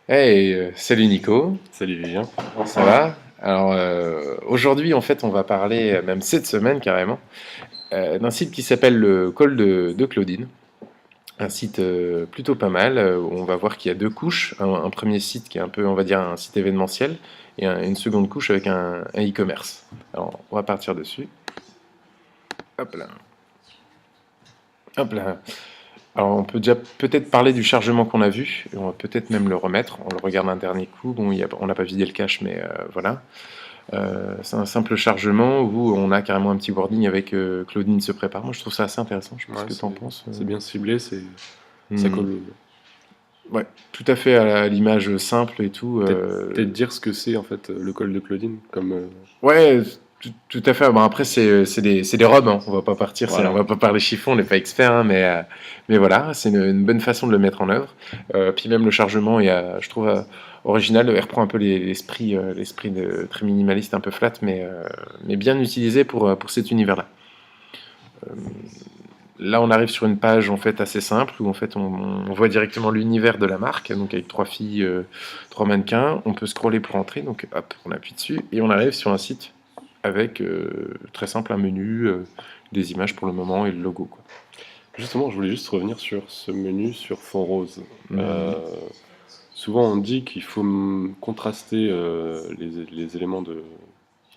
Hey, salut Nico, Salut Vivien. ça va? Alors aujourd'hui en fait on va parler, même cette semaine carrément, d'un site qui s'appelle le col de Claudine. Un site plutôt pas mal, où on va voir qu'il y a deux couches. Un premier site qui est un peu on va dire un site événementiel et une seconde couche avec un e-commerce. Alors on va partir dessus. Hop là. Hop là. Alors on peut déjà peut-être parler du chargement qu'on a vu, et on va peut-être même le remettre. On le regarde un dernier coup. Bon, on n'a pas vidé le cache, mais voilà. C'est un simple chargement où on a carrément un petit wording avec Claudine se prépare. Moi, je trouve ça assez intéressant. Je sais pas ce Ouais, que tu en penses. c'est bien ciblé, ça Hmm. colle. Ouais, tout à fait à l'image simple et tout. Peut-être dire ce que c'est en fait le col de Claudine, comme Ouais, tout à fait. Bon, après, c'est des robes, hein. On va pas partir, on voilà. va pas parler chiffon, on n'est pas expert, hein, mais voilà, c'est une bonne façon de le mettre en œuvre. Puis même le chargement, je trouve original. Elle reprend un peu l'esprit très minimaliste, un peu flat, mais bien utilisé pour cet univers-là. Là, on arrive sur une page en fait assez simple où en fait on voit directement l'univers de la marque, donc avec trois filles, trois mannequins. On peut scroller pour entrer, donc hop, on appuie dessus et on arrive sur un site avec très simple un menu, des images pour le moment et le logo quoi. Justement, je voulais juste revenir sur ce menu sur fond rose. Mhm. Euh, Souvent, on dit qu'il faut contraster les éléments de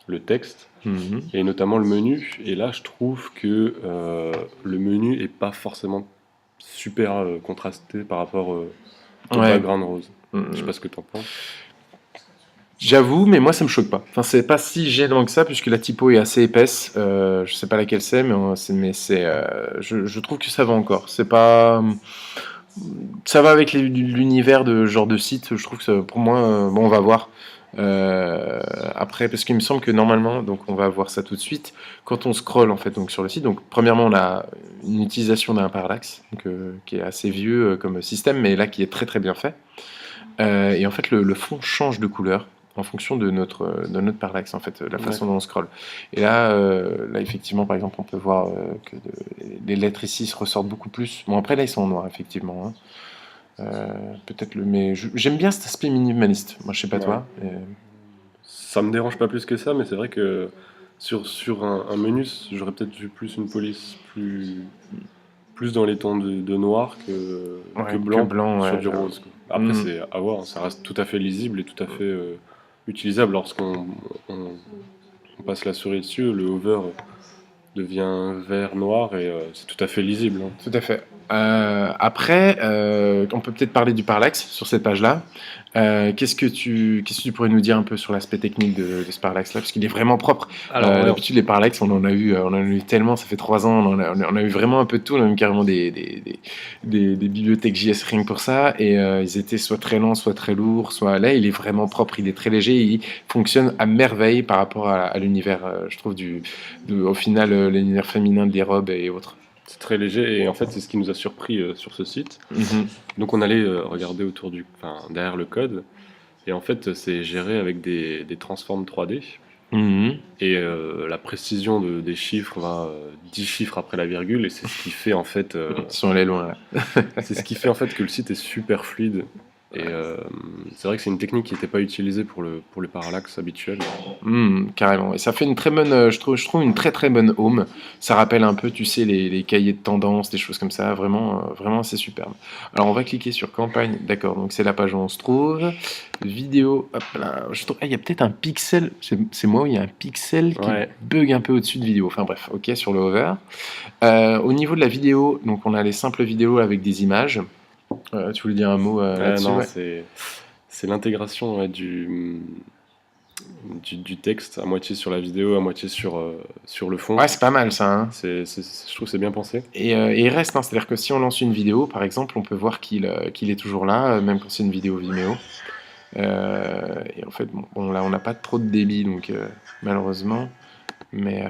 le texte Mhm. et notamment le menu. Et là, je trouve que le menu est pas forcément super contrasté par rapport au Ouais. background rose. Je sais Mhm. pas ce que t'en penses. J'avoue, mais moi ça me choque pas. Enfin, c'est pas si gênant que ça puisque la typo est assez épaisse. Je sais pas laquelle c'est, je trouve que ça va encore. C'est pas Ça va avec l'univers de ce genre de site. Je trouve que pour moi, bon, on va voir après, parce qu'il me semble que normalement, donc on va voir ça tout de suite. Quand on scrolle en fait donc sur le site, donc premièrement on a une utilisation d'un parallaxe, donc, qui est assez vieux comme système, mais là qui est très très bien fait. Et en fait le fond change de couleur en fonction de notre parallaxe, en fait, la façon dont D'accord. on scrolle. Et là effectivement, par exemple, on peut voir que les lettres ici se ressortent beaucoup plus. Bon, après là ils sont en noir effectivement, hein. Peut-être mais j'aime bien cet aspect minimaliste. Moi, je sais pas Ouais. toi. Ça me dérange pas plus que ça, mais c'est vrai que sur un menu, j'aurais peut-être vu plus une police plus dans les tons de noir que Ouais, que blanc blanc, sur ouais, du j'avoue. rose, quoi. Après, Hmm. c'est à voir, hein, ça reste tout à fait lisible et tout à fait utilisable lorsqu'on on passe la souris dessus. Le hover devient vert noir et c'est tout à fait lisible, hein. Tout à fait. Après, on peut peut-être parler du parallaxe sur cette page-là. Qu'est-ce que tu pourrais nous dire un peu sur l'aspect technique de ce parallaxe-là, parce qu'il est vraiment propre. Alors ouais, D'habitude, les parallaxes, on en a eu tellement, ça fait 3 ans, on a eu vraiment un peu de tout, on a eu carrément des bibliothèques JS rien que pour ça, et ils étaient soit très lents, soit très lourds, soit là, il est vraiment propre, il est très léger, il fonctionne à merveille par rapport à l'univers, je trouve, au final, l'univers féminin des robes et autres. c'est très léger et en fait, c'est ce qui nous a surpris sur ce site. Mhm. Donc on allait regarder enfin, derrière le code. Et en fait, c'est géré avec des transforms 3D. Mhm. Et la précision des chiffres va 10 chiffres après la virgule. Et c'est ce qui fait en fait, Ils sont allés loin là. c'est ce qui fait en fait que le site est super fluide. Et c'est vrai que c'est une technique qui n'était pas utilisée pour le parallaxe habituel. Carrément. Et ça fait une très bonne, je trouve une très très bonne home. Ça rappelle un peu, tu sais, les cahiers de tendance, des choses comme ça. Vraiment, vraiment, c'est superbe. Alors, on va cliquer sur campagne. D'accord. Donc, c'est la page où on se trouve. Vidéo. Hop là. Il y a peut-être un pixel. C'est moi où il y a un pixel qui Ouais. bug un peu au-dessus de vidéo. Enfin bref. Ok, sur le hover. Au niveau de la vidéo, donc on a les simples vidéos avec des images. Tu voulais dire un mot là-dessus? Non, Ouais. c'est l'intégration ouais, du texte à moitié sur la vidéo, à moitié sur le fond. Ouais, c'est pas mal ça, hein. Je trouve que c'est bien pensé. Et il reste, hein, c'est-à-dire que si on lance une vidéo, par exemple, on peut voir qu'il est toujours là, même quand c'est une vidéo Vimeo. Et en fait, bon, là, on n'a pas trop de débit, donc malheureusement. Mais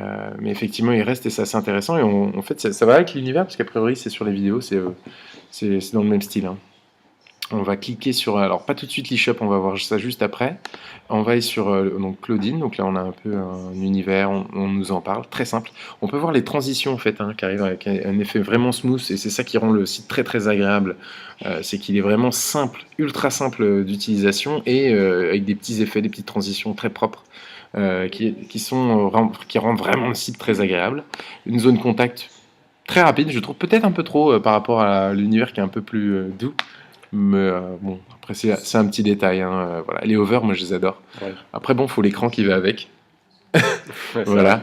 effectivement, il reste et c'est assez intéressant. Et en fait, ça va avec l'univers, parce qu'a priori, c'est sur les vidéos, c'est dans le même style, hein. On va cliquer sur, alors pas tout de suite l'eShop, on va voir ça juste après. On va aller sur donc Claudine, donc là on a un peu un univers, on nous en parle, très simple. On peut voir les transitions en fait, qui arrivent avec un effet vraiment smooth, et c'est ça qui rend le site très très agréable. C'est qu'il est vraiment simple, ultra simple d'utilisation, et avec des petits effets, des petites transitions très propres. Qui rendent vraiment le site très agréable. Une zone contact très rapide, je trouve peut-être un peu trop par rapport à l'univers qui est un peu plus doux. Mais bon, après, c'est un petit détail. Voilà. Les hover, moi, je les adore. Ouais. Après, bon, faut l'écran qui va avec. Ouais, Voilà.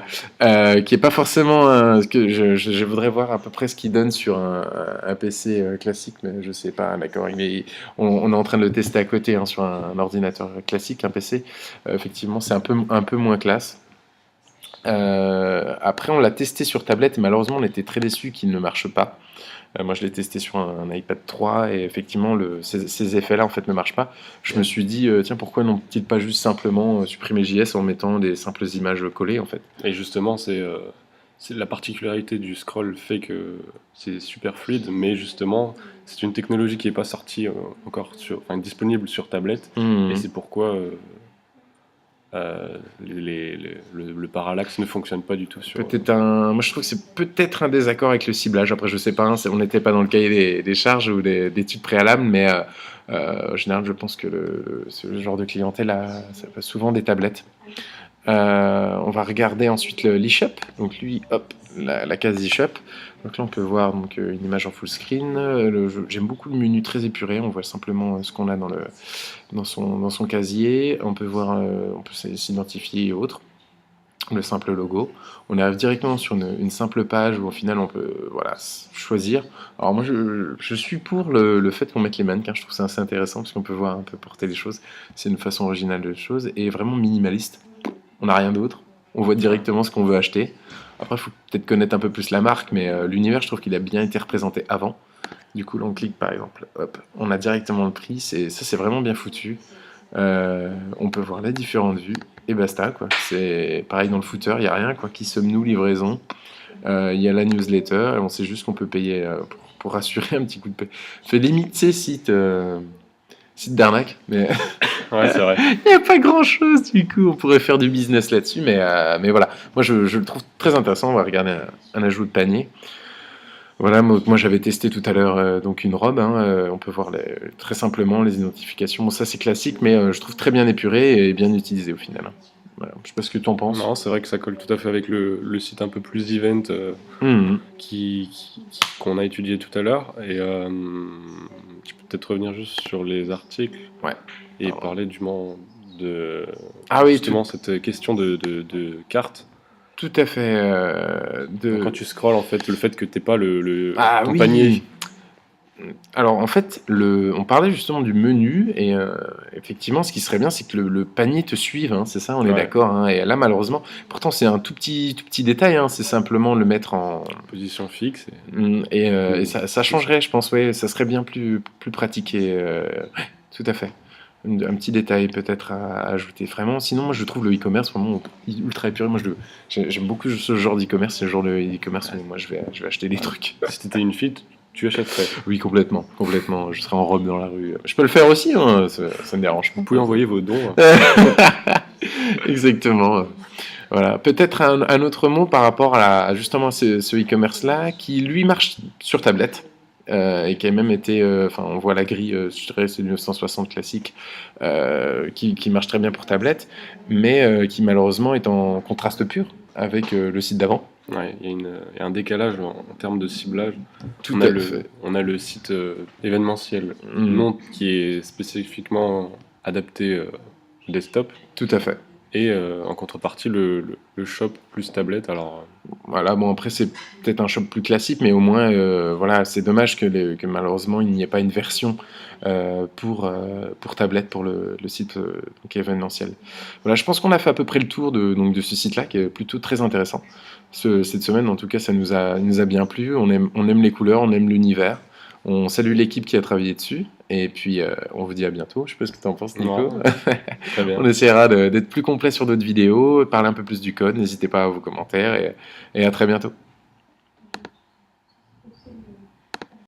Qui est pas forcément ce que je voudrais voir à peu près ce qu'il donne sur un PC classique, mais je sais pas. D'accord. On est en train de le tester à côté sur un ordinateur classique, un PC. Effectivement, c'est un peu moins classe. Après, on l'a testé sur tablette et malheureusement, on était très déçus qu'il ne marche pas. Moi, je l'ai testé sur un iPad 3 et effectivement, ces effets-là en fait ne marchent pas. Je me suis dit, tiens, pourquoi n'ont-ils pas juste simplement supprimé JS en mettant des simples images collées en fait? Et justement, c'est la particularité du scroll fait que c'est super fluide, mais justement, c'est une technologie qui n'est pas sortie encore enfin, disponible sur tablette, Mmh. et c'est pourquoi le parallaxe ne fonctionne pas du tout sur. Moi, je trouve que c'est peut-être un désaccord avec le ciblage. Après, je sais pas, on n'était pas dans le cahier des charges ou des études préalables, mais en général, je pense que ce genre de clientèle ça passe souvent des tablettes. On va regarder ensuite l'eShop. Donc lui, hop, la case eShop. Donc là, on peut voir donc, une image en full screen. J'aime beaucoup le menu très épuré. On voit simplement ce qu'on a dans son casier. On peut voir, on peut s'identifier et autres. Le simple logo. On arrive directement sur une simple page où au final on peut choisir. Alors moi je suis pour le fait qu'on mette les mannequins, je trouve ça assez intéressant parce qu'on peut voir un peu porter les choses. C'est une façon originale de choses et vraiment minimaliste. On n'a rien d'autre. On voit directement ce qu'on veut acheter. Après, il faut peut-être connaître un peu plus la marque, mais l'univers, je trouve qu'il a bien été représenté avant. Du coup, là, on clique par exemple, hop, on a directement le prix. C'est vraiment bien foutu. On peut voir les différentes vues et basta quoi. C'est pareil dans le footer, il n'y a rien quoi. Qui sommes-nous livraison. Il y a la newsletter et on sait juste qu'on peut payer pour assurer un petit coup de paie. Fait limite ces sites d'arnaque, mais Ouais, c'est vrai. il n'y a pas grand chose du coup. On pourrait faire du business là-dessus, mais voilà. Moi je le trouve très intéressant. On va regarder un ajout de panier. Voilà, moi j'avais testé tout à l'heure donc une robe. On peut voir très simplement les identifications. Bon, ça c'est classique, mais je trouve très bien épuré et bien utilisé au final. Voilà. Je sais pas ce que tu en penses. Non, c'est vrai que ça colle tout à fait avec le site un peu plus event Mhm. qu'on a étudié tout à l'heure. Et tu peux peut-être revenir juste sur les articles Ouais. et Alors, parler de Ah oui, justement cette question de carte. tout à fait. Donc, quand tu scrolles, en fait, le fait que t'aies pas Ah ton oui. panier. Alors en fait, on parlait justement du menu et effectivement, ce qui serait bien, c'est que le panier te suive. C'est ça, on est Ouais. d'accord. Et là, malheureusement, pourtant c'est un tout petit détail. C'est simplement le mettre en Position fixe. et ça changerait, je pense. Ouais, ça serait bien plus pratiqué. Ouais, tout à fait. Un petit détail peut-être à ajouter. Vraiment, sinon moi je trouve le e-commerce vraiment ultra épuré. Moi j'aime beaucoup ce genre d'e-commerce, c'est le genre de e-commerce où moi je vais acheter des trucs. Si t'étais une fille, tu achèterais. Oui, complètement. Je serais en robe dans la rue. Je peux le faire aussi, ça me dérange pas. Vous pouvez envoyer vos dons. Exactement. Voilà. Peut-être un autre mot par rapport à justement ce e-commerce-là, qui lui marche sur tablette. Et qui a même été, on voit la grille, je dirais c'est du 960 classique, qui marche très bien pour tablette, mais qui malheureusement est en contraste pur avec le site d'avant. Ouais, il y a un décalage en termes de ciblage. Tout à fait. On a le site événementiel, Mm. non, qui est spécifiquement adapté desktop, Tout à fait. et en contrepartie le shop plus tablette. Alors, Voilà, bon après c'est peut-être un shop plus classique, mais au moins voilà, c'est dommage que malheureusement il n'y ait pas une version pour tablette pour le site donc événementiel. Voilà, je pense qu'on a fait à peu près le tour donc de ce site-là qui est plutôt très intéressant. Cette semaine en tout cas ça nous a bien plu, on aime les couleurs, on aime l'univers, on salue l'équipe qui a travaillé dessus, et puis on vous dit à bientôt. Je sais pas ce que tu en penses Nico. non, très bien. On essaiera d'être plus complet sur d'autres vidéos, parler un peu plus du code, n'hésitez pas à vos commentaires et à très bientôt.